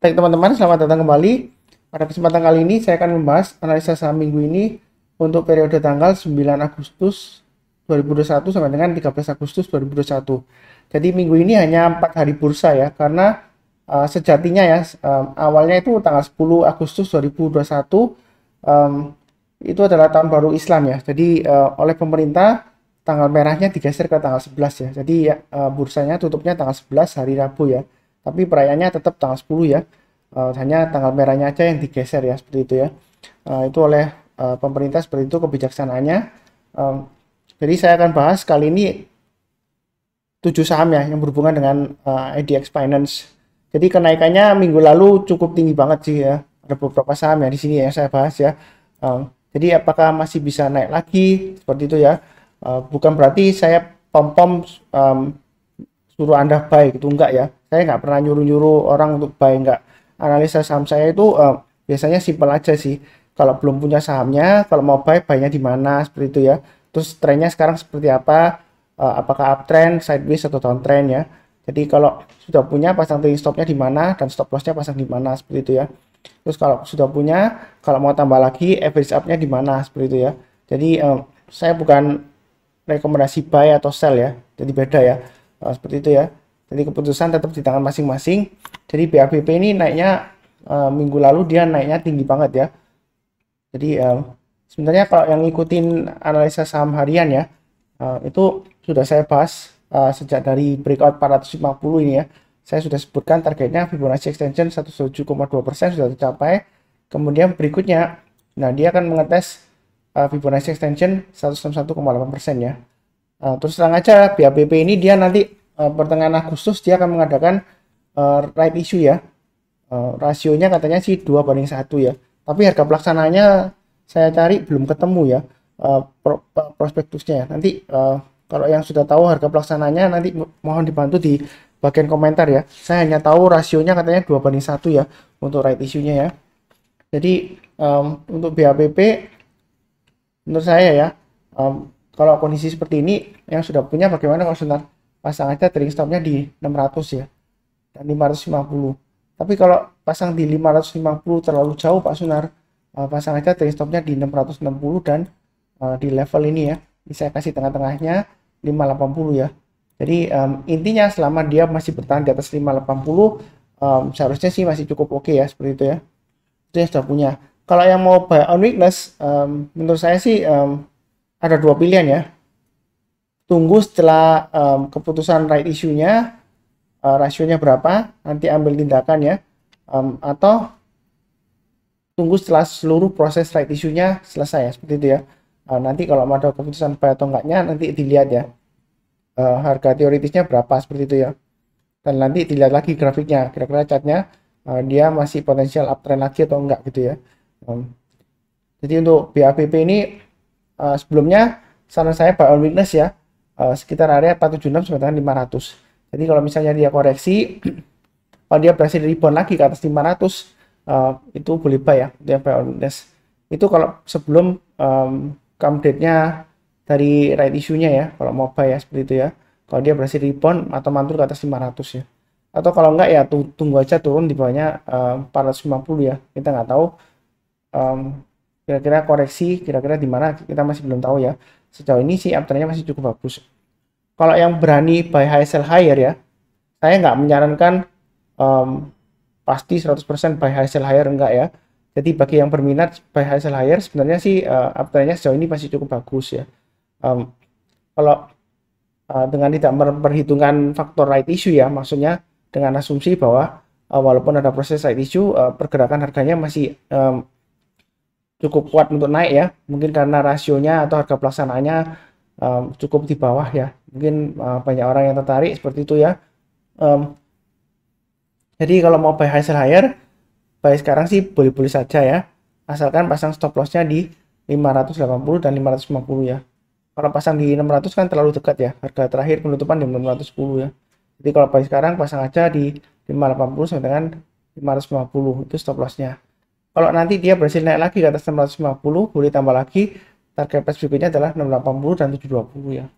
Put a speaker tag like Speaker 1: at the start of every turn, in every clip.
Speaker 1: Baik teman-teman, selamat datang kembali. Pada kesempatan kali ini saya akan membahas analisa saham minggu ini untuk periode tanggal 9 Agustus 2021 sampai dengan 13 Agustus 2021. Jadi minggu ini hanya 4 hari bursa ya, karena sejatinya ya awalnya itu tanggal 10 Agustus 2021 itu adalah tahun baru Islam ya. Jadi oleh pemerintah tanggal merahnya digeser ke tanggal 11 ya. Jadi bursanya tutupnya tanggal 11 hari Rabu ya. Tapi perayaannya tetap tanggal 10 ya. Hanya tanggal merahnya aja yang digeser ya, seperti itu ya. Itu oleh pemerintah, seperti itu kebijaksanaannya. Jadi saya akan bahas kali ini 7 saham ya yang berhubungan dengan IDX Finance. Jadi kenaikannya minggu lalu cukup tinggi banget sih ya. Ada beberapa saham ya di sini yang saya bahas ya. Jadi apakah masih bisa naik lagi seperti itu ya? Bukan berarti saya pom-pom suruh Anda buy gitu, enggak ya. Saya nggak pernah nyuruh-nyuruh orang untuk buy, enggak. Analisa saham saya itu biasanya simpel aja sih. Kalau belum punya sahamnya, kalau mau buy, buy-nya di mana seperti itu ya. Terus trennya sekarang seperti apa? Apakah uptrend, sideways atau downtrend ya. Jadi kalau sudah punya, pasang trailing stopnya di mana dan stop lossnya pasang di mana seperti itu ya. Terus kalau sudah punya, kalau mau tambah lagi, average up-nya di mana seperti itu ya. Jadi saya bukan rekomendasi buy atau sell ya. Jadi beda ya. Seperti itu ya. Jadi keputusan tetap di tangan masing-masing. Jadi BABP ini naiknya minggu lalu dia naiknya tinggi banget ya. Jadi sebenarnya kalau yang ngikutin analisa saham harian ya, itu sudah saya bahas sejak dari breakout 450 ini ya. Saya sudah sebutkan targetnya Fibonacci extension 17,2% sudah tercapai. Kemudian berikutnya, nah dia akan mengetes Fibonacci extension 161,8% ya. Terus terang aja BABP ini dia nanti pertengahan Agustus dia akan mengadakan right issue ya. Rasionya katanya sih 2:1 ya. Tapi harga pelaksananya saya cari belum ketemu ya, prospektusnya ya. Nanti kalau yang sudah tahu harga pelaksananya nanti mohon dibantu di bagian komentar ya. Saya hanya tahu rasionya katanya 2:1 ya untuk right issue-nya ya. Jadi untuk BABP menurut saya ya, kalau kondisi seperti ini yang sudah punya bagaimana kalau sebentar pasang aja trailing stopnya di 600 ya dan 550. Tapi kalau pasang di 550 terlalu jauh Pak Sunar, pasang aja trailing stopnya di 660 dan di level ini ya. Ini saya kasih tengah-tengahnya 580 ya. Jadi intinya selama dia masih bertahan di atas 580, seharusnya sih masih cukup oke ya, seperti itu ya. Itu yang sudah punya. Kalau yang mau buy on weakness, menurut saya sih ada dua pilihan ya. Tunggu setelah keputusan right issue-nya, rasionya berapa, nanti ambil tindakan ya. Atau tunggu setelah seluruh proses right issue-nya selesai, seperti itu ya. Nanti kalau ada keputusan buy atau enggaknya, nanti dilihat ya. Harga teoritisnya berapa, seperti itu ya. Dan nanti dilihat lagi grafiknya, kira-kira chartnya dia masih potensial uptrend lagi atau enggak gitu ya. Jadi untuk BABP ini sebelumnya saran saya buy on weakness ya, sekitar area 476 sampai dengan 500. Jadi kalau misalnya dia koreksi, kalau dia berhasil rebound lagi ke atas 500, itu boleh buy ya, dia buy on weakness. Itu kalau sebelum come date-nya dari right issue-nya ya, kalau mau buy ya, seperti itu ya. Kalau dia berhasil rebound atau mantul ke atas 500 ya. Atau kalau enggak ya tunggu aja turun di bawahnya 450 ya. Kita nggak tahu kira-kira koreksi kira-kira di mana, kita masih belum tahu ya. Sejauh ini sih uptrend-nya masih cukup bagus. Kalau yang berani buy high sell higher ya, saya nggak menyarankan pasti 100% buy high sell higher, enggak ya. Jadi bagi yang berminat buy high sell higher sebenarnya sih uptrend-nya sejauh ini masih cukup bagus ya. Kalau dengan tidak memperhitungkan faktor right issue ya, maksudnya dengan asumsi bahwa walaupun ada proses right issue, pergerakan harganya masih cukup kuat untuk naik ya, mungkin karena rasionya atau harga pelaksanaannya cukup di bawah ya, mungkin banyak orang yang tertarik seperti itu ya. Jadi kalau mau buy high sell higher, buy sekarang sih boleh-boleh saja ya, asalkan pasang stop lossnya di 580 dan 550 ya. Kalau pasang di 600 kan terlalu dekat ya, harga terakhir penutupan di 610 ya. Jadi kalau buy sekarang pasang aja di 580 sampai dengan 550, itu stop lossnya. Kalau nanti dia berhasil naik lagi ke atas 650, boleh tambah lagi. Target price berikutnya adalah 680 dan 720 ya.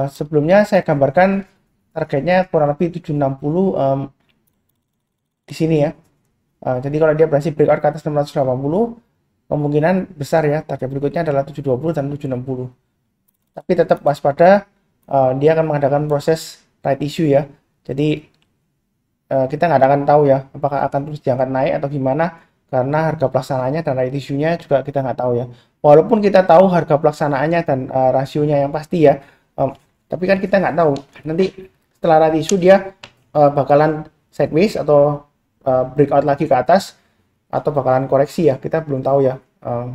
Speaker 1: Sebelumnya saya gambarkan targetnya kurang lebih 760 di sini ya. Jadi kalau dia berhasil breakout ke atas 680, kemungkinan besar ya target berikutnya adalah 720 dan 760. Tapi tetap waspada, dia akan mengadakan proses right issue ya. Jadi kita nggak akan tahu ya apakah akan terus diangkat naik atau gimana, karena harga pelaksanaannya dan right issue-nya juga kita nggak tahu ya. Walaupun kita tahu harga pelaksanaannya dan rasionya yang pasti ya, tapi kan kita nggak tahu nanti setelah right issue dia bakalan sideways atau breakout lagi ke atas atau bakalan koreksi ya, kita belum tahu ya.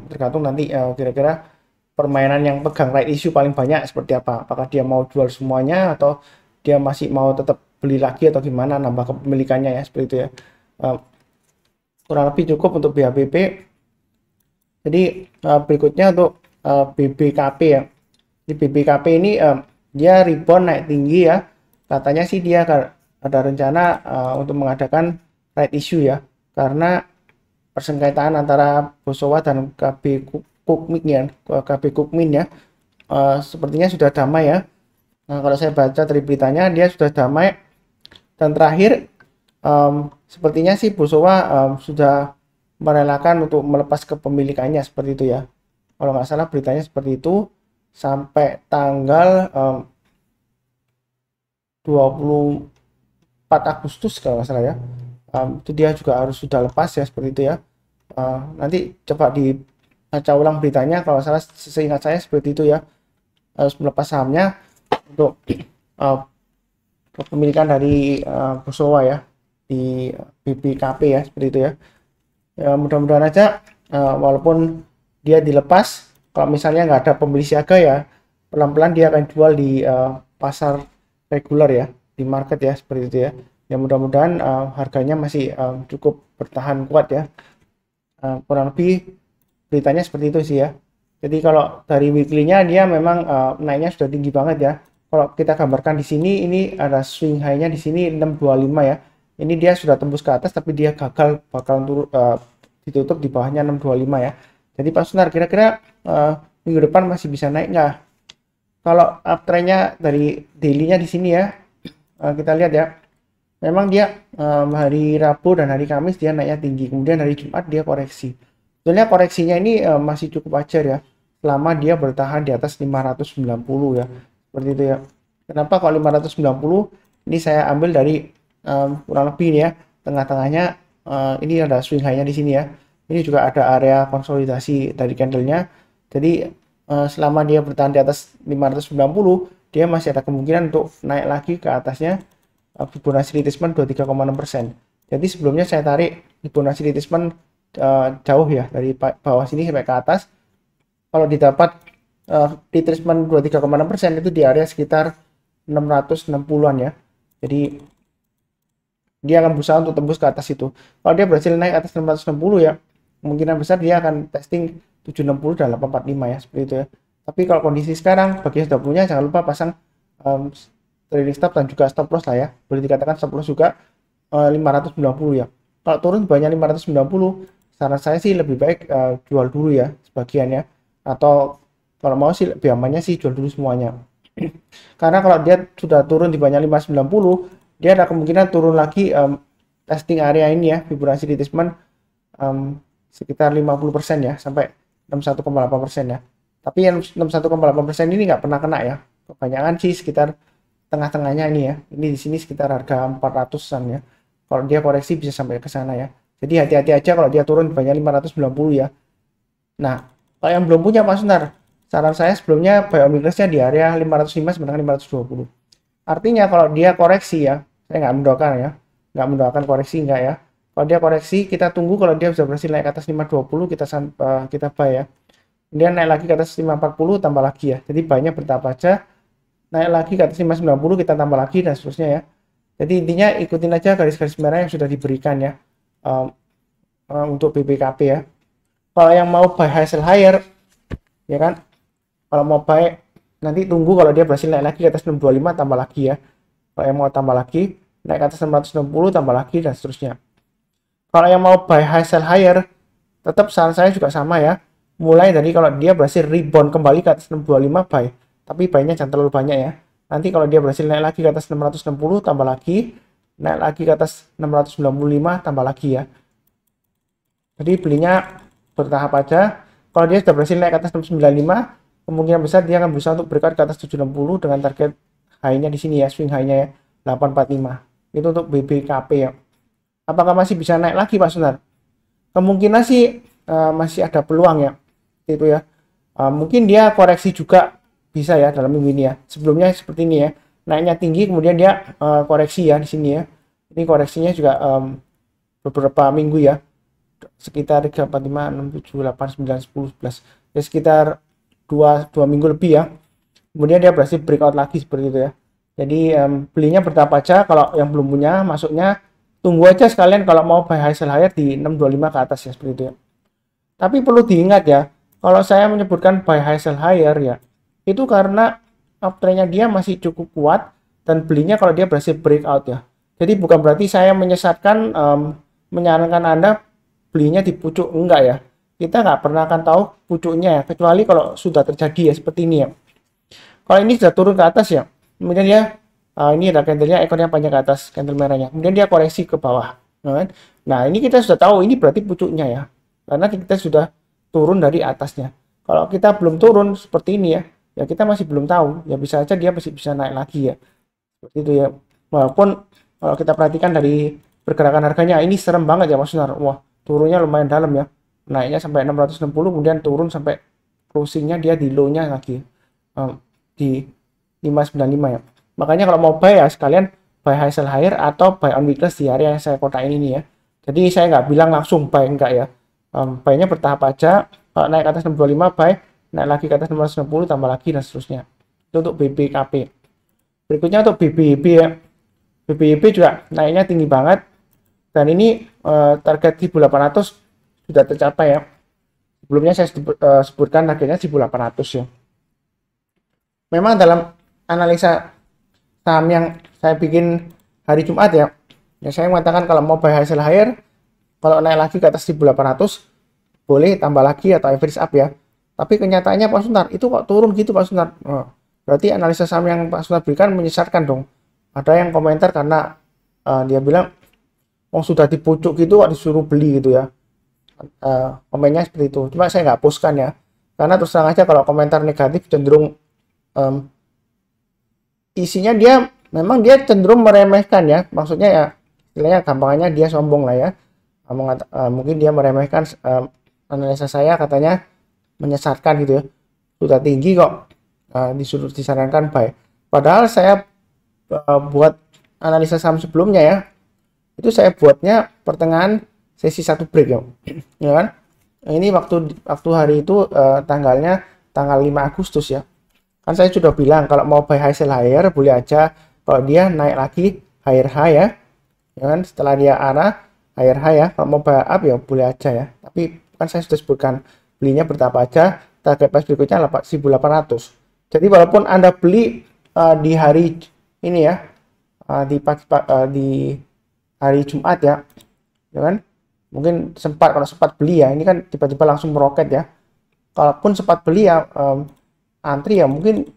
Speaker 1: Tergantung nanti kira-kira permainan yang pegang right issue paling banyak seperti apa, apakah dia mau jual semuanya atau dia masih mau tetap beli lagi atau gimana, nambah kepemilikannya ya, seperti itu ya. Kurang lebih cukup untuk BHBP. Jadi berikutnya untuk BBKP ya. Di BBKP ini dia rebound naik tinggi ya, katanya sih dia ada rencana untuk mengadakan right issue ya, karena persengketaan antara Bosowa dan KB Kukmin ya, sepertinya sudah damai ya. Nah, kalau saya baca dari beritanya dia sudah damai, dan terakhir sepertinya sih Bosowa sudah merelakan untuk melepas kepemilikannya, seperti itu ya. Kalau nggak salah beritanya seperti itu, sampai tanggal 24 Agustus kalau nggak salah ya. Itu dia juga harus sudah lepas ya, seperti itu ya. Nanti coba dibaca ulang beritanya, kalau salah seingat saya seperti itu ya, harus melepas sahamnya untuk kepemilikan dari Bosowa ya di BBKP ya, seperti itu ya. Mudah-mudahan aja walaupun dia dilepas, kalau misalnya nggak ada pembeli siaga ya, pelan-pelan dia akan jual di pasar reguler ya, di market ya, seperti itu ya. Ya mudah-mudahan harganya masih cukup bertahan kuat ya. Kurang lebih beritanya seperti itu sih ya. Jadi kalau dari weekly-nya dia memang naiknya sudah tinggi banget ya. Kalau kita gambarkan di sini, ini ada swing high-nya di sini 625 ya. Ini dia sudah tembus ke atas, tapi dia gagal bakal turun, ditutup di bawahnya 625 ya. Jadi Pak Sunar, kira-kira minggu depan masih bisa naik nggak? Kalau uptrend-nya dari daily-nya di sini ya, kita lihat ya. Memang dia hari Rabu dan hari Kamis dia naiknya tinggi, kemudian hari Jumat dia koreksi. Sebenarnya koreksinya ini masih cukup wajar ya, selama dia bertahan di atas 590 ya, seperti itu ya. Kenapa kalau 590? Ini saya ambil dari kurang lebih ini ya, tengah-tengahnya ini ada swing high-nya di sini ya. Ini juga ada area konsolidasi dari candlenya. Jadi selama dia bertahan di atas 590, dia masih ada kemungkinan untuk naik lagi ke atasnya. Fibonacci retracement 23,6%. Jadi sebelumnya saya tarik Fibonacci retracement jauh ya, dari bawah sini sampai ke atas. Kalau didapat retracement 23,6% itu di area sekitar 660-an ya. Jadi dia akan berusaha untuk tembus ke atas itu. Kalau dia berhasil naik atas 660 ya, kemungkinan besar dia akan testing 760 dan 845 ya, seperti itu ya. Tapi kalau kondisi sekarang, bagi yang sudah punya jangan lupa pasang trading stop dan juga stop loss lah ya. Boleh dikatakan stop loss juga 590 ya. Kalau turun banyak 590, saran saya sih lebih baik jual dulu ya sebagian ya. Atau kalau mau sih lebih amannya sih jual dulu semuanya. Karena kalau dia sudah turun di banyak 590, dia ada kemungkinan turun lagi testing area ini ya, Fibonacci retracement sekitar 50% ya, sampai 61,8% ya. Tapi yang 61,8% ini nggak pernah kena ya. Kebanyakan sih sekitar tengah-tengahnya ini ya. Ini di sini sekitar harga 400-an ya. Kalau dia koreksi bisa sampai ke sana ya. Jadi hati-hati aja kalau dia turun banyak 590 ya. Nah, kalau yang belum punya Pak Sunar, saran saya sebelumnya buy on weakness-nya di area 505 sampai dengan 520. Artinya kalau dia koreksi ya, saya nggak mendoakan ya. Nggak mendoakan koreksi enggak ya. Kalau dia koreksi, kita tunggu kalau dia bisa berhasil naik ke atas 520, kita buy ya. Kemudian naik lagi ke atas 540, tambah lagi ya. Jadi buy-nya bertahap aja. Naik lagi ke atas 590, kita tambah lagi dan seterusnya ya. Jadi intinya ikutin aja garis-garis merah yang sudah diberikan ya untuk BBKP ya. Kalau yang mau buy high sell higher ya kan, kalau mau buy nanti tunggu kalau dia berhasil naik lagi ke atas 625, tambah lagi ya. Kalau yang mau tambah lagi, naik ke atas 660, tambah lagi dan seterusnya. Kalau yang mau buy high sell higher, tetap saran saya juga sama ya. Mulai dari kalau dia berhasil rebound kembali ke atas 625 buy. Tapi buy-nya jangan terlalu banyak ya. Nanti kalau dia berhasil naik lagi ke atas 660, tambah lagi. naik lagi ke atas 695 tambah lagi ya. Jadi belinya bertahap aja. Kalau dia sudah berhasil naik ke atas 695, kemungkinan besar dia akan berusaha untuk breakout ke atas 760 dengan target high-nya di sini ya, swing high-nya ya 845. Itu untuk BBKP ya. Apakah masih bisa naik lagi Pak Sunar? Kemungkinan sih masih ada peluang ya. Itu ya. Mungkin dia koreksi juga bisa ya dalam minggu ini ya. Sebelumnya seperti ini ya. Naiknya tinggi kemudian dia koreksi ya di sini ya. Ini koreksinya juga beberapa minggu ya. Sekitar 3, 4, 5, 6, 7, 8, 9, 10, 11. Ya sekitar 2 minggu lebih ya. Kemudian dia berhasil breakout lagi seperti itu ya. Jadi belinya bertahap aja. Kalau yang belum punya masuknya tunggu aja sekalian kalau mau buy high sell higher di 625 ke atas ya seperti itu ya. Tapi perlu diingat ya, kalau saya menyebutkan buy high sell higher ya, itu karena uptrendnya dia masih cukup kuat dan belinya kalau dia berhasil breakout ya. Jadi bukan berarti saya menyesatkan menyarankan Anda belinya di pucuk, enggak ya. Kita nggak pernah akan tahu pucuknya ya, kecuali kalau sudah terjadi ya seperti ini ya. Kalau ini sudah turun ke atas ya, kemudian dia ini ada candlenya, ekornya panjang ke atas, candle merahnya. Kemudian dia koreksi ke bawah. Nah, ini kita sudah tahu ini berarti pucuknya ya. Karena kita sudah turun dari atasnya. Kalau kita belum turun seperti ini ya, ya kita masih belum tahu. Ya bisa aja dia masih bisa naik lagi ya. Seperti itu ya. Walaupun kalau kita perhatikan dari pergerakan harganya, ini serem banget ya Mas Sunar. Wah, turunnya lumayan dalam ya. Naiknya sampai 660, kemudian turun sampai closingnya dia di low-nya lagi. Di 595 ya. Makanya kalau mau buy ya sekalian buy high sell higher atau buy on weakness di area yang saya kotain ini ya. Jadi saya nggak bilang langsung buy, enggak ya. Buy-nya bertahap aja. Kalau naik ke atas 625 buy, naik lagi ke atas 660 tambah lagi dan seterusnya. Itu untuk BBKP. Berikutnya untuk BBYB ya. BBYB juga naiknya tinggi banget. Dan ini target 1800 sudah tercapai ya. Sebelumnya saya sebutkan targetnya 1800 ya. Memang dalam analisa saham yang saya bikin hari Jumat ya, saya mengatakan kalau mau buy high sell higher, kalau naik lagi ke atas 1800 boleh tambah lagi atau average up ya. Tapi kenyataannya Pak Sunar itu kok turun gitu Pak Sunar. Berarti analisa saham yang Pak Sunar berikan menyesatkan dong. Ada yang komentar karena dia bilang sudah di pucuk gitu kok disuruh beli gitu ya. Komennya seperti itu. Cuma saya nggak postkan ya. Karena terus terang aja kalau komentar negatif cenderung isinya memang dia cenderung meremehkan ya. Maksudnya ya istilahnya gampangnya dia sombong lah ya. Mungkin dia meremehkan analisa saya, katanya menyesatkan gitu ya. Sudah tinggi kok disuruh disarankan buy. Padahal saya buat analisa saham sebelumnya ya. Itu saya buatnya pertengahan sesi 1 break ya. Ya kan? Ini waktu hari itu tanggalnya tanggal 5 Agustus ya. Kan saya sudah bilang kalau mau buy high sell higher boleh aja kalau dia naik lagi higher high ya. Ya kan? Setelah dia arah higher high ya. Kalau mau buy up ya boleh aja ya. Tapi kan saya sudah sebutkan belinya bertahap aja, target price berikutnya 1800. Jadi walaupun Anda beli di hari ini ya, di hari Jumat ya kan? Mungkin kalau sempat beli ya, ini kan tiba-tiba langsung meroket ya. Kalaupun sempat beli ya antri ya mungkin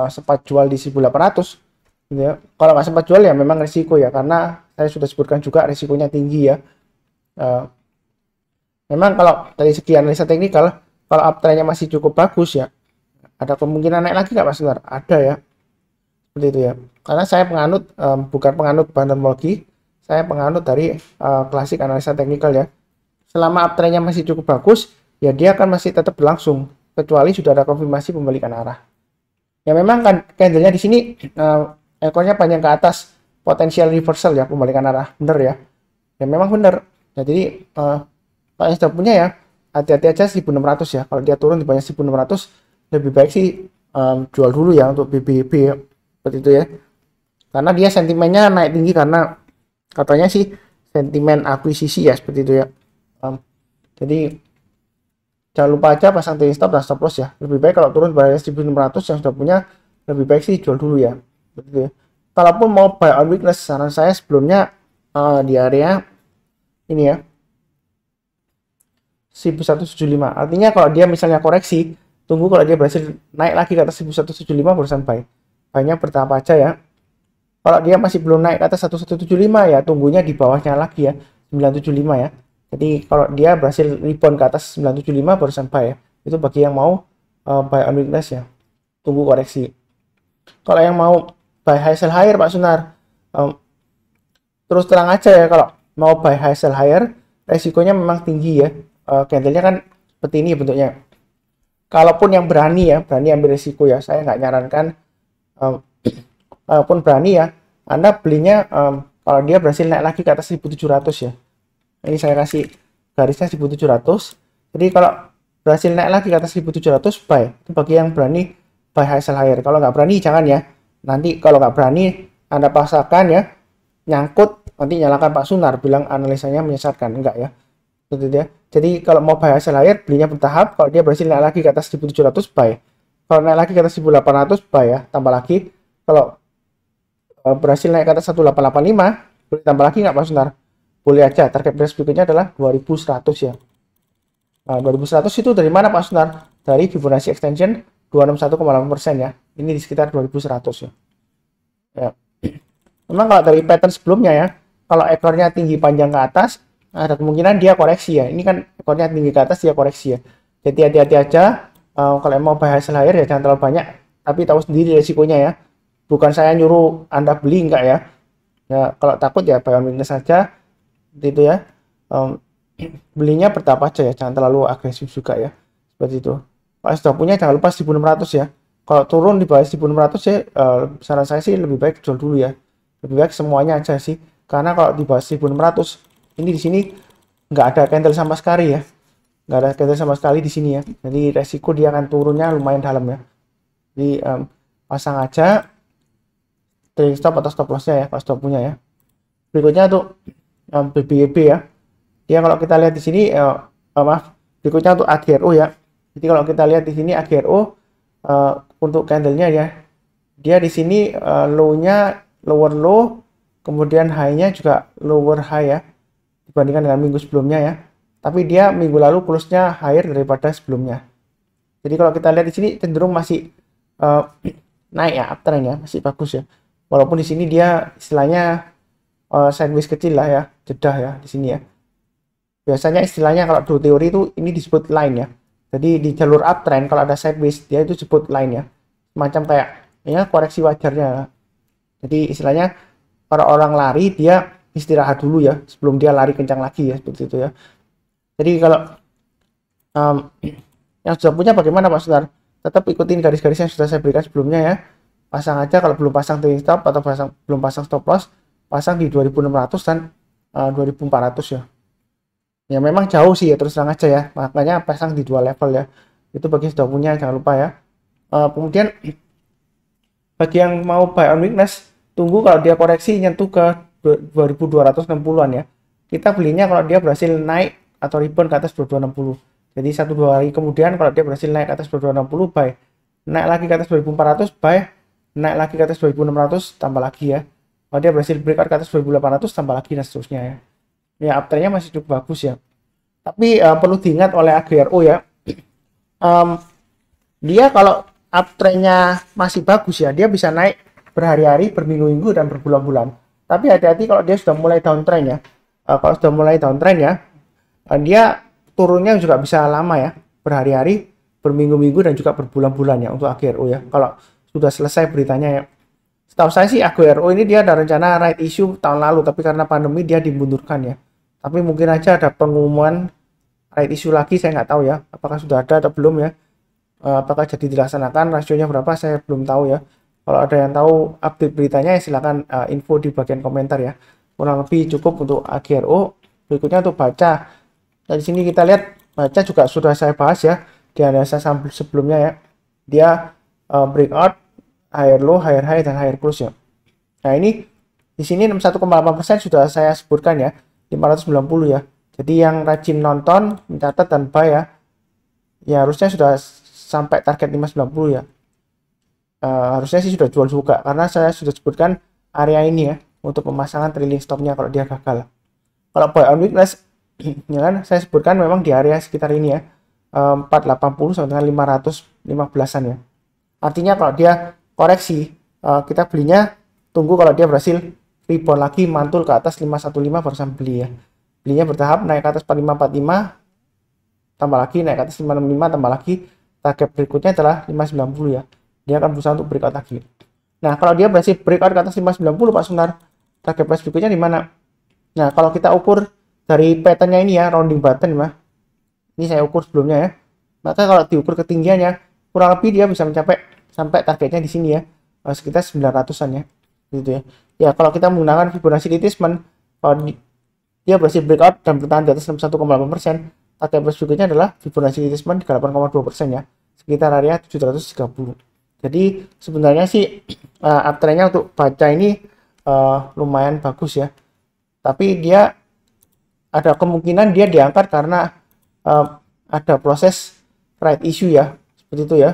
Speaker 1: sempat jual di 1800 gitu ya. Kalau nggak sempat jual ya memang risiko ya, karena saya sudah sebutkan juga risikonya tinggi ya. Memang kalau dari segi analisa teknikal, kalau uptrendnya masih cukup bagus ya, ada kemungkinan naik lagi nggak Mas Sunar? Ada ya, seperti itu ya. Karena saya penganut bukan penganut bandarmologi, saya penganut dari klasik analisa teknikal ya. Selama uptrendnya masih cukup bagus, ya dia akan masih tetap berlangsung, kecuali sudah ada konfirmasi pembalikan arah. Ya memang kan candlenya di sini ekornya panjang ke atas, potensial reversal ya, pembalikan arah, bener ya. Ya memang bener. Ya, jadi kalau yang sudah punya ya hati-hati aja 1600 ya. Kalau dia turun di bawah 1600 lebih baik sih jual dulu ya untuk BBB ya. Seperti itu ya. Karena dia sentimennya naik tinggi karena katanya sih sentimen akuisisi ya, seperti itu ya. Jadi jangan lupa aja pasang trailing stop dan stop loss ya. Lebih baik kalau turun pada 1600 yang sudah punya, lebih baik sih jual dulu ya. Begitu ya. Kalaupun mau buy on weakness, saran saya sebelumnya di area ini ya 1175. Artinya kalau dia misalnya koreksi, tunggu kalau dia berhasil naik lagi ke atas 1175 barusan buy. Buy-nya bertahap aja ya. Kalau dia masih belum naik ke atas 1175 ya tunggunya di bawahnya lagi ya, 975 ya. Jadi kalau dia berhasil rebound ke atas 975 barusan buy ya. Itu bagi yang mau buy on weakness ya. Tunggu koreksi. Kalau yang mau buy high sell higher Pak Sunar, terus terang aja ya, kalau mau buy high sell higher resikonya memang tinggi ya. Candlenya kan seperti ini bentuknya. Kalaupun yang berani ya, berani ambil risiko ya, saya nggak nyarankan. Walaupun berani ya, Anda belinya kalau dia berhasil naik lagi ke atas 1700 ya. Ini saya kasih garisnya 1700. Jadi kalau berhasil naik lagi ke atas 1700 buy. Itu bagi yang berani buy high sell higher. Kalau nggak berani jangan ya. Nanti kalau nggak berani Anda paksakan ya, nyangkut, nanti nyalakan Pak Sunar bilang analisanya menyesatkan. Enggak ya. Gitu ya. Jadi kalau mau buy high sell higher belinya bertahap. Kalau dia berhasil naik lagi ke atas 1700 buy. Kalau naik lagi ke atas 1800 buy ya, tambah lagi. Kalau berhasil naik ke atas 1885 boleh tambah lagi nggak Pak Sunar? Boleh aja. Target price berikutnya adalah 2100 ya. Nah, 2100 itu dari mana Pak Sunar? Dari Fibonacci extension 261,8% ya. Ini di sekitar 2100 ya. Ya. Memang kalau dari pattern sebelumnya ya, kalau ekornya tinggi panjang ke atas, ada kemungkinan dia koreksi ya. Ini kan ekornya tinggi ke atas, dia koreksi ya. Jadi hati-hati aja. Kalau mau buy high sell higher ya jangan terlalu banyak. Tapi tahu sendiri resikonya ya. Bukan saya nyuruh Anda beli, enggak ya. Ya kalau takut ya buy on weakness saja. Gitu ya. Belinya bertahap aja ya, jangan terlalu agresif juga ya. Seperti itu. Kalau sudah punya jangan lupa 1600 ya. Kalau turun di bawah 1600 ya, saran saya sih lebih baik jual dulu ya. Lebih baik semuanya aja sih. Karena kalau di bawah 1600, ini di sini nggak ada candle sama sekali ya. Nggak ada candle sama sekali di sini ya. Jadi resiko dia akan turunnya lumayan dalam ya. Jadi pasang aja trailing stop atau stop lossnya ya, kalau stop punya ya. Berikutnya tuh BBYB ya. Dia kalau kita lihat di sini, berikutnya untuk AGRO ya. Jadi kalau kita lihat di sini AGRO untuk candlenya ya, dia di sini low-nya lower low, kemudian high-nya juga lower high ya, dibandingkan dengan minggu sebelumnya ya. Tapi dia minggu lalu close-nya higher daripada sebelumnya. Jadi kalau kita lihat di sini cenderung masih naik ya, uptrend ya, masih bagus ya. Walaupun di sini dia istilahnya sideways kecil lah ya, jedah ya di sini ya. Biasanya istilahnya kalau dulu teori itu ini disebut line ya. Jadi di jalur uptrend kalau ada sideways dia itu disebut line ya. Macam kayak ya koreksi wajarnya. Jadi istilahnya para orang lari dia istirahat dulu ya sebelum dia lari kencang lagi ya, seperti itu ya. Jadi kalau yang sudah punya bagaimana Pak Sunar? Tetap ikutin garis-garis yang sudah saya berikan sebelumnya ya. Pasang aja kalau belum pasang trailing stop atau belum pasang stop loss, pasang di 2600 dan 2400 ya. Ya memang jauh sih ya, terus terang aja ya. Makanya pasang di dua level ya. Itu bagi yang sudah punya jangan lupa ya. Kemudian bagi yang mau buy on weakness, tunggu kalau dia koreksi nyentuh ke 2260-an ya. Kita belinya kalau dia berhasil naik atau rebound ke atas 2260. Jadi 1-2 hari kemudian kalau dia berhasil naik ke atas 2260 buy. Naik lagi ke atas 2400 buy. Naik lagi ke atas 2600 tambah lagi ya. Kalau dia berhasil breakout ke atas 2800 tambah lagi dan seterusnya ya. Ya uptrendnya masih cukup bagus ya. Tapi perlu diingat oleh AGRO ya. Dia kalau uptrendnya masih bagus ya, dia bisa naik berhari-hari, berminggu-minggu dan berbulan-bulan. Tapi hati-hati kalau dia sudah mulai downtrend ya. Kalau sudah mulai downtrend ya, dia turunnya juga bisa lama ya, berhari-hari, berminggu-minggu dan juga berbulan-bulan ya untuk AGRO ya. Kalau sudah selesai beritanya ya. Setahu saya sih AGRO ini dia ada rencana right issue tahun lalu, tapi karena pandemi dia dimundurkan ya. Tapi mungkin aja ada pengumuman right issue lagi, saya nggak tahu ya. Apakah sudah ada atau belum ya? Apakah jadi dilaksanakan, rasionya berapa saya belum tahu ya. Kalau ada yang tahu update beritanya ya silakan info di bagian komentar ya. Kurang lebih cukup untuk AGRO. Berikutnya untuk baca. Dari sini kita lihat baca juga sudah saya bahas ya di analisa sebelumnya ya. Dia breakout, higher low, higher high dan higher close ya. Nah ini di sini 61,8% sudah saya sebutkan ya, 590 ya. Jadi yang rajin nonton, mencatat dan buy ya, ya harusnya sudah sampai target 590 ya. Harusnya sih sudah jual juga karena saya sudah sebutkan area ini ya untuk pemasangan trailing stopnya kalau dia gagal. Kalau buy on weakness ya kan saya sebutkan memang di area sekitar ini ya, 480 sampai dengan 515-an ya. Artinya kalau dia koreksi, kita belinya tunggu kalau dia berhasil rebound lagi mantul ke atas 515 barusan beli ya. Belinya bertahap naik ke atas 4545 tambah lagi, naik ke atas 565 tambah lagi, target berikutnya adalah 590 ya. Dia akan berusaha untuk breakout lagi. Nah, kalau dia berhasil breakout ke atas 590 Pak Sunar, target price berikutnya di mana? Nah, kalau kita ukur dari patternnya ini ya, rounding button ya. Ini saya ukur sebelumnya ya. Maka kalau diukur ketinggiannya, kurang lebih dia bisa mencapai sampai targetnya di sini ya, sekitar 900-an ya. Gitu ya. Ya, kalau kita menggunakan Fibonacci retracement, kalau dia berhasil breakout dan bertahan di atas 61,8%, target price berikutnya adalah Fibonacci retracement 8,2% ya, sekitar area 730. Jadi sebenarnya sih uptrendnya untuk baca ini lumayan bagus ya. Tapi dia ada kemungkinan dia diangkat karena ada proses right issue ya, seperti itu ya.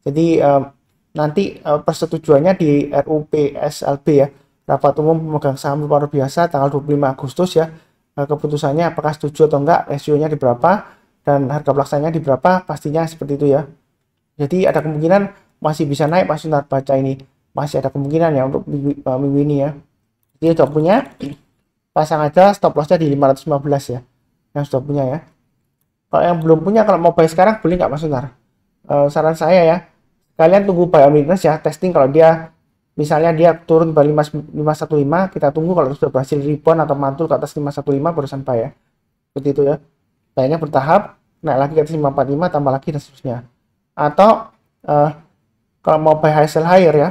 Speaker 1: Jadi nanti persetujuannya di RUPSLB ya, Rapat Umum Pemegang Saham Luar Biasa tanggal 25 Agustus ya. Keputusannya apakah setuju atau enggak, rasionya di berapa, dan harga pelaksananya di berapa, pastinya seperti itu ya. Jadi ada kemungkinan masih bisa naik Pak Sunar baca ini. Masih ada kemungkinan ya untuk minggu ini ya. Jadi sudah punya, pasang aja stop lossnya di 515 ya. Yang sudah punya ya. Kalau yang belum punya, kalau mau buy sekarang beli nggak Pak Sunar? Saran saya ya, kalian tunggu buy on weakness ya, testing kalau dia misalnya dia turun ke 515, kita tunggu kalau sudah berhasil rebound atau mantul ke atas 515 barusan buy ya. Seperti itu ya. Buynya bertahap, naik lagi ke atas 545 tambah lagi dan seterusnya. Atau kalau mau buy high sell higher ya,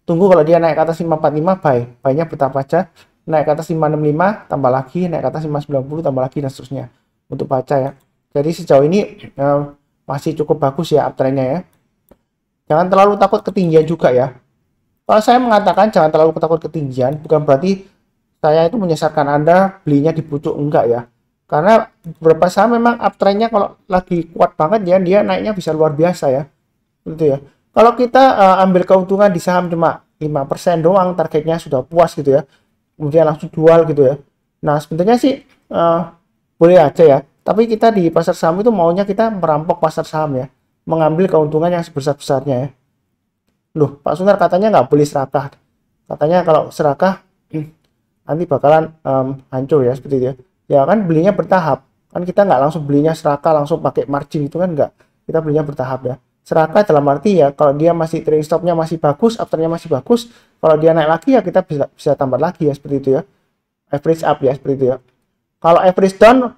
Speaker 1: tunggu kalau dia naik ke atas 545 buy-nya bertahap aja, naik ke atas 565 tambah lagi, naik ke atas 590 tambah lagi dan seterusnya untuk baca ya. Jadi sejauh ini masih cukup bagus ya uptrendnya ya. Jangan terlalu takut ketinggian juga ya. Kalau saya mengatakan jangan terlalu takut ketinggian, bukan berarti saya itu menyesatkan Anda belinya di pucuk, enggak ya. Karena beberapa saham memang uptrendnya kalau lagi kuat banget ya, dia naiknya bisa luar biasa ya. Gitu ya. Kalau kita ambil keuntungan di saham cuma 5% doang, targetnya sudah puas gitu ya, kemudian langsung jual gitu ya. Nah sebenarnya sih boleh aja ya. Tapi kita di pasar saham itu maunya kita merampok pasar saham ya, mengambil keuntungan yang sebesar-besarnya ya. Loh, Pak Sunar katanya nggak boleh serakah. Katanya kalau serakah nanti bakalan hancur ya, seperti itu ya. Ya kan belinya bertahap. Kan kita nggak langsung belinya serakah langsung pakai margin itu kan nggak. Kita belinya bertahap ya. Serakah dalam arti ya kalau dia masih trading stopnya masih bagus, afternya masih bagus, kalau dia naik lagi ya kita bisa tambah lagi ya, seperti itu ya. Average up ya, seperti itu ya. Kalau average down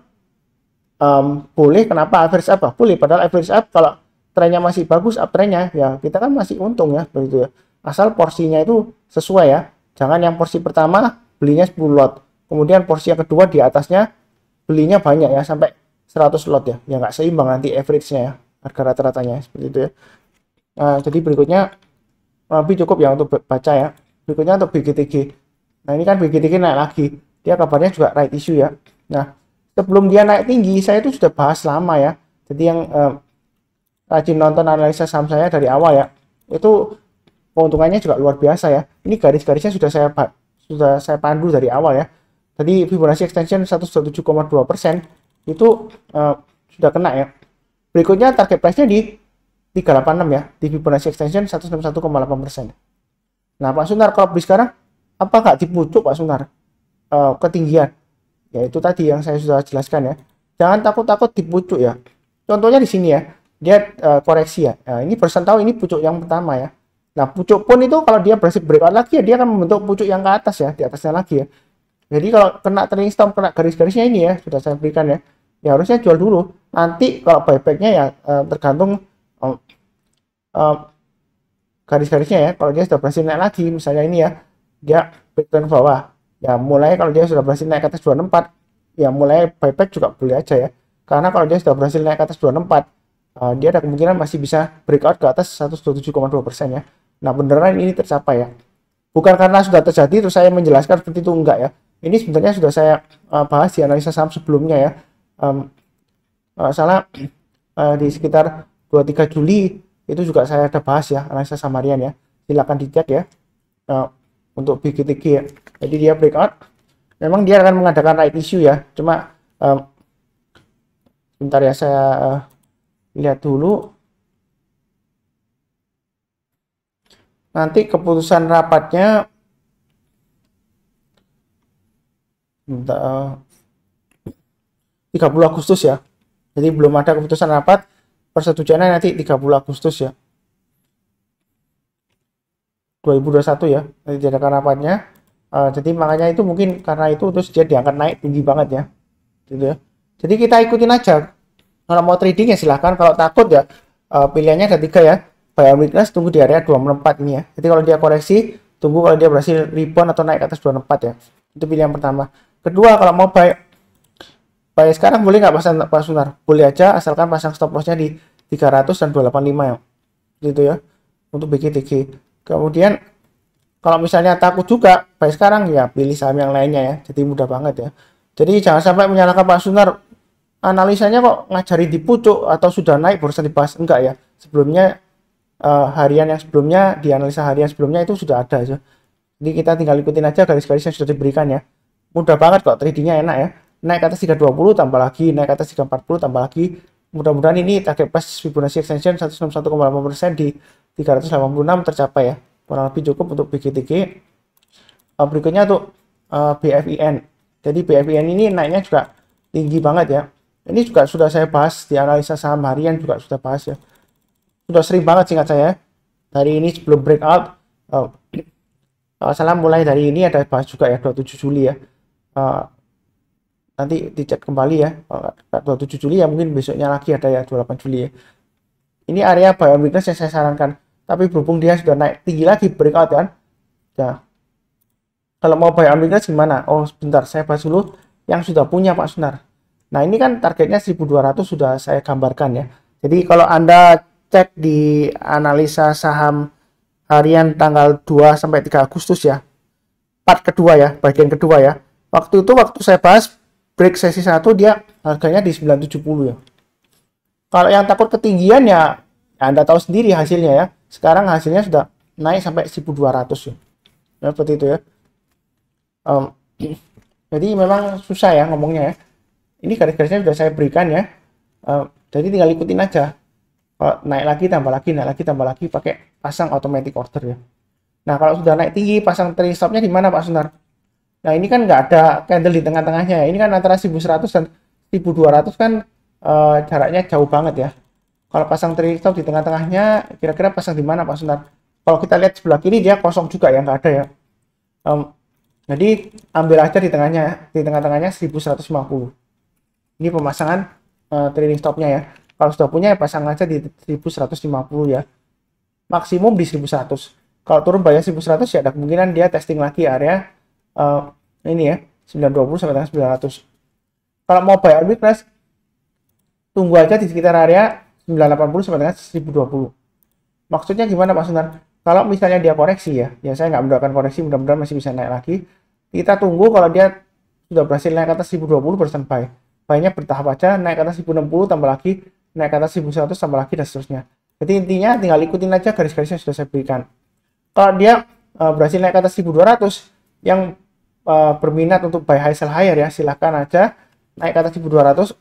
Speaker 1: boleh, kenapa average up? Boleh, padahal average up kalau trennya masih bagus, uptrendnya ya kita kan masih untung ya, begitu ya. Asal porsinya itu sesuai ya. Jangan yang porsi pertama belinya 10 lot, kemudian porsi yang kedua di atasnya belinya banyak ya, sampai 100 lot ya. Ya nggak seimbang nanti average-nya ya, harga rata-ratanya seperti itu ya. Nah, jadi berikutnya lebih cukup ya untuk baca ya. Berikutnya untuk BGTG. Nah, ini kan BGTG naik lagi. Dia kabarnya juga right issue ya. Nah, sebelum dia naik tinggi, saya itu sudah bahas lama ya. Jadi yang rajin nonton analisa saham saya dari awal ya, itu keuntungannya juga luar biasa ya. Ini garis-garisnya sudah saya pandu dari awal ya. Tadi Fibonacci extension 127,2% itu sudah kena ya. Berikutnya target price-nya di 386 ya, di Fibonacci extension 161,8%. Nah, Pak Sunar kalau beli sekarang apa nggak dipucuk Pak Sunar ketinggian? Ya itu tadi yang saya sudah jelaskan ya. Jangan takut-takut dipucuk ya. Contohnya di sini ya, dia koreksi ya. Nah, ini persen tahu ini pucuk yang pertama ya. Nah, pucuk pun itu kalau dia berhasil breakout lagi ya, dia akan membentuk pucuk yang ke atas ya, di atasnya lagi ya. Jadi kalau kena trailing stop, kena garis-garisnya ini ya, sudah saya berikan ya. Ya harusnya jual dulu. Nanti kalau buybacknya ya tergantung garis-garisnya ya. Kalau dia sudah berhasil naik lagi, misalnya ini ya, dia breakdown bawah. Ya mulai kalau dia sudah berhasil naik ke atas 264, ya mulai buyback juga boleh aja ya. Karena kalau dia sudah berhasil naik ke atas 264, dia ada kemungkinan masih bisa breakout ke atas 127,2% ya. Nah beneran ini tercapai ya. Bukan karena sudah terjadi terus saya menjelaskan seperti itu, enggak ya. Ini sebenarnya sudah saya bahas di analisa saham sebelumnya ya. Salah di sekitar 23 Juli itu juga saya ada bahas ya analisa saham harian ya. Silakan dicek ya. Untuk BGTG ya. Jadi dia breakout. Memang dia akan mengadakan right issue ya. Cuma bentar ya, saya lihat dulu. Nanti keputusan rapatnya 30 Agustus ya. Jadi belum ada keputusan rapat, persetujuannya nanti 30 Agustus ya 2021 ya, nanti diadakan rapatnya. Jadi makanya itu mungkin karena itu terus dia diangkat naik tinggi banget ya, gitu ya. Jadi kita ikutin aja. Kalau mau trading ya silahkan, kalau takut ya pilihannya ada 3 ya. Buy on weakness, tunggu di area 264 ini ya. Jadi kalau dia koreksi, tunggu kalau dia berhasil rebound atau naik ke atas 264 ya. Itu pilihan pertama. Kedua, kalau mau buy sekarang boleh nggak Pak Sunar? Boleh aja, asalkan pasang stop lossnya di 300 dan 285 ya. Gitu ya. Untuk BGTG. Kemudian kalau misalnya takut juga buy sekarang ya pilih saham yang lainnya ya. Jadi mudah banget ya. Jadi jangan sampai menyalahkan Pak Sunar. Analisanya kok ngajari di pucuk atau sudah naik barusan dibahas, enggak ya. Sebelumnya harian yang sebelumnya, di analisa harian sebelumnya itu sudah ada aja. Jadi kita tinggal ikutin aja garis-garis yang sudah diberikan ya. Mudah banget kok, tradingnya enak ya. Naik ke atas 320 tambah lagi, naik ke atas 340 tambah lagi. Mudah-mudahan ini target price Fibonacci extension 161,8% di 386 tercapai ya. Kurang lebih cukup untuk BGTG. Berikutnya untuk BFIN. Jadi BFIN ini naiknya juga tinggi banget ya. Ini juga sudah saya bahas di analisa saham harian, juga sudah bahas ya. Sudah sering banget singkat saya. Dari ini sebelum breakout, salah mulai dari ini ada bahas juga ya 27 Juli ya. Nanti dicek kembali ya. 27 Juli ya, mungkin besoknya lagi ada ya 28 Juli ya. Ini area buy on weakness yang saya sarankan. Tapi berhubung dia sudah naik tinggi lagi breakout kan. Ya. Kalau mau buy on weakness gimana? Oh sebentar, saya bahas dulu yang sudah punya Pak Sunar. Nah ini kan targetnya 1200 sudah saya gambarkan ya. Jadi kalau Anda cek di analisa saham harian tanggal 2 sampai 3 Agustus ya. Part kedua ya, bagian kedua ya. Waktu itu waktu saya bahas break sesi 1 dia harganya di 970 ya. Kalau yang takut ketinggian ya Anda tahu sendiri hasilnya ya. Sekarang hasilnya sudah naik sampai 1200 ya. Ya seperti itu ya. Jadi memang susah ya ngomongnya ya. Ini garis-garisnya sudah saya berikan ya. Jadi tinggal ikutin aja. Kalau naik lagi tambah lagi, naik lagi tambah lagi, pakai pasang automatic order ya. Nah kalau sudah naik tinggi, pasang trailing stopnya di mana Pak Sunar? Nah ini kan nggak ada candle di tengah-tengahnya ya. Ini kan antara 1100 dan 1200 kan jaraknya jauh banget ya. Kalau pasang trailing stop di tengah-tengahnya, kira-kira pasang di mana Pak Sunar? Kalau kita lihat sebelah kiri dia kosong juga ya, nggak ada ya. Jadi ambil aja di tengahnya, di tengah-tengahnya 1150. Ini pemasangan trailing stopnya ya. Kalau sudah punya ya pasang aja di 1150 ya. Maksimum di 1100. Kalau turun bayar 1100 ya ada kemungkinan dia testing lagi area ini ya 920 sampai dengan 900. Kalau mau buy on weakness tunggu aja di sekitar area 980 sampai dengan 1020. Maksudnya gimana Pak Sunar? Kalau misalnya dia koreksi ya saya nggak mendoakan koreksi, mudah-mudahan masih bisa naik lagi. Kita tunggu kalau dia sudah berhasil naik ke atas 1020 persen buy. Buy-nya bertahap aja, naik ke atas 1060 tambah lagi, naik ke atas 1100 tambah lagi dan seterusnya. Jadi intinya tinggal ikutin aja garis-garis yang sudah saya berikan. Kalau dia berhasil naik ke atas 1200, yang berminat untuk buy high sell higher ya silahkan aja naik ke atas 1200,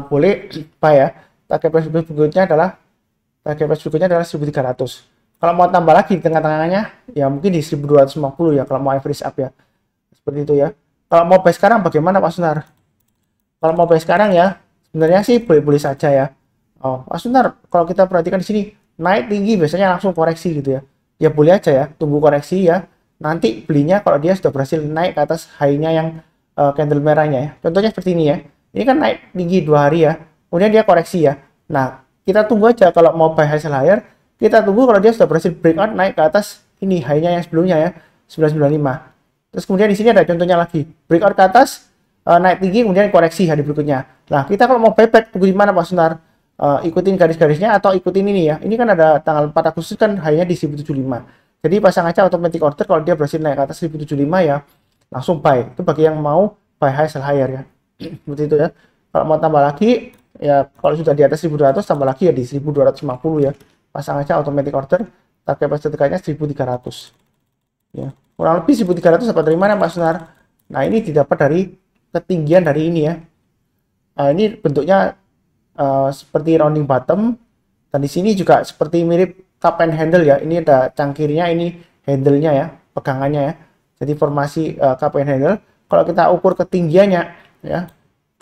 Speaker 1: boleh buy ya. Target price berikutnya adalah 1300. Kalau mau tambah lagi di tengah-tengahnya ya mungkin di 1250 ya kalau mau average up ya. Seperti itu ya. Kalau mau buy sekarang bagaimana Pak Sunar? Kalau mau buy sekarang ya sebenarnya sih boleh-boleh saja ya. Pak Sunar, kalau kita perhatikan di sini naik tinggi biasanya langsung koreksi gitu ya. Ya boleh aja ya, tunggu koreksi ya. Nanti belinya kalau dia sudah berhasil naik ke atas high-nya yang candle merahnya ya. Contohnya seperti ini ya. Ini kan naik tinggi 2 hari ya. Kemudian dia koreksi ya. Nah, kita tunggu aja kalau mau buy high sell higher, kita tunggu kalau dia sudah berhasil breakout naik ke atas ini high-nya yang sebelumnya ya, 995. Terus kemudian di sini ada contohnya lagi. Breakout ke atas, naik tinggi kemudian koreksi hari berikutnya. Nah, kita kalau mau buyback tunggu di mana Pak Sunar? Ikutin garis-garisnya atau ikutin ini ya. Ini kan ada tanggal 4 Agustus kan hanya di 1075. Jadi pasang aja automatic order kalau dia berhasil naik ke atas 1075 ya langsung buy. Itu bagi yang mau buy high sell higher ya. Seperti itu ya. Kalau mau tambah lagi ya kalau sudah di atas 1200 tambah lagi ya di 1250 ya. Pasang aja automatic order, target price dekatnya 1300. Ya. Kurang lebih 1300 dapat dari mana Pak Sunar? Nah, ini didapat dari ketinggian dari ini ya. Ini bentuknya seperti rounding bottom, dan di sini juga seperti mirip cup and handle ya. Ini ada cangkirnya, ini handle-nya ya, pegangannya ya. Jadi formasi cup and handle. kalau kita ukur ketinggiannya ya,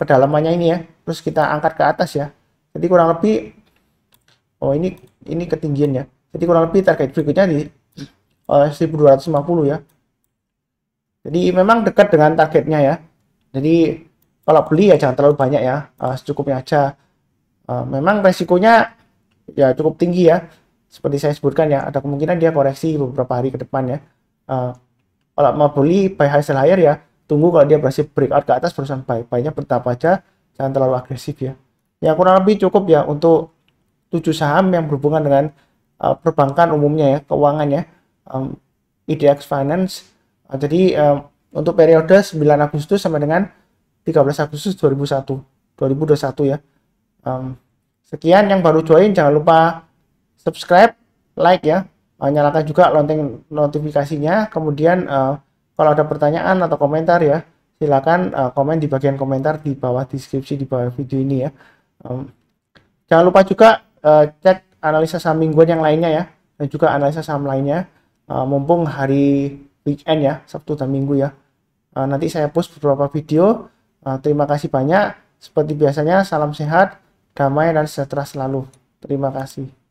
Speaker 1: kedalamannya ini ya, terus kita angkat ke atas ya. Jadi kurang lebih, oh ini ketinggiannya. Jadi kurang lebih target berikutnya di 1250 ya. Jadi memang dekat dengan targetnya ya. Jadi kalau beli ya jangan terlalu banyak ya, secukupnya aja. Memang resikonya ya cukup tinggi ya. Seperti saya sebutkan ya, ada kemungkinan dia koreksi beberapa hari ke depan ya. Kalau mau beli buy high sell higher ya, tunggu kalau dia berhasil breakout ke atas barusan buy. Buy-nya bertahap aja, jangan terlalu agresif ya. Ya kurang lebih cukup ya untuk 7 saham yang berhubungan dengan perbankan umumnya ya, keuangan ya. IDX Finance. Jadi untuk periode 9 Agustus sampai dengan 13 Agustus 2021 ya. Sekian yang baru join, jangan lupa subscribe, like ya, nyalakan juga lonceng notifikasinya. Kemudian kalau ada pertanyaan atau komentar ya, silakan komen di bagian komentar di bawah deskripsi di bawah video ini ya. Jangan lupa juga cek analisa saham mingguan yang lainnya ya, dan juga analisa saham lainnya, mumpung hari weekend ya, Sabtu dan Minggu ya. Nanti saya post beberapa video. Terima kasih banyak. Seperti biasanya, salam sehat, damai dan sejahtera selalu. Terima kasih.